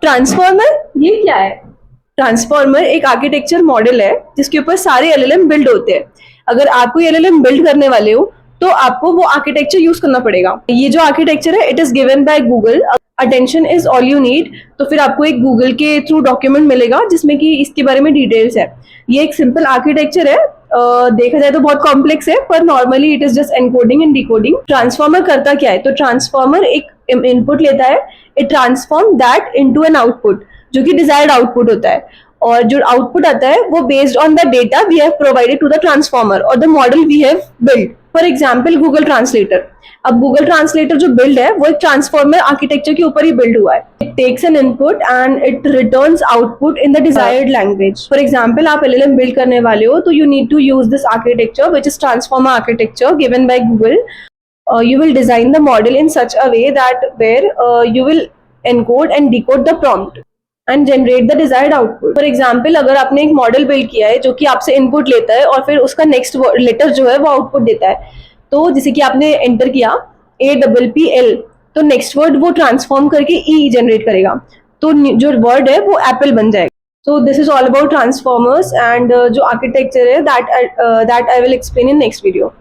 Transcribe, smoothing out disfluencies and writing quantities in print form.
Transformer ये क्या है? ट्रांसफॉर्मर एक आर्किटेक्चर मॉडल है जिसके ऊपर सारे एलएलएम बिल्ड होते हैं। अगर आप कोई एलएलएम बिल्ड करने वाले हो तो आपको वो आर्किटेक्चर यूज करना पड़ेगा। ये जो आर्किटेक्चर है it is given by Google. Attention is all you need. तो फिर आपको एक गूगल के थ्रू डॉक्यूमेंट मिलेगा जिसमें कि इसके बारे में डिटेल्स है। ये एक सिंपल आर्किटेक्चर है। देखा जाए तो बहुत कॉम्प्लेक्स है पर normally it is just encoding and decoding. Transformer करता क्या है? तो ट्रांसफॉर्मर एक इनपुट लेता है, it transform that into an output जो कि डिजायर्ड आउटपुट होता है। और जो आउटपुट आता है वो based on the data we have provided to the transformer और the model we have build. For example Google translator. अब गूगल ट्रांसलेटर जो बिल्ड है वो एक ट्रांसफॉर्मर आर्किटेक्चर के ऊपर ही बिल्ड हुआ है। It takes an input and it returns output in the desired language. For example आप एलएलएम बिल्ड करने वाले हो तो you need to use this architecture which is transformer architecture given by Google. You will design the model in such a way that where you will encode and decode the prompt and generate the desired output. For example, अगर आपने एक model build किया है जो कि आपसे input लेता है और फिर उसका नेक्स्ट लेटर जो है वो आउटपुट देता है, तो जैसे कि आपने एंटर किया APPL, तो नेक्स्ट वर्ड वो ट्रांसफॉर्म करके E जनरेट करेगा, तो जो वर्ड है वो एप्पल बन जाएगा. So this is all about transformers and जो आर्किटेक्चर है that I will explain in next video.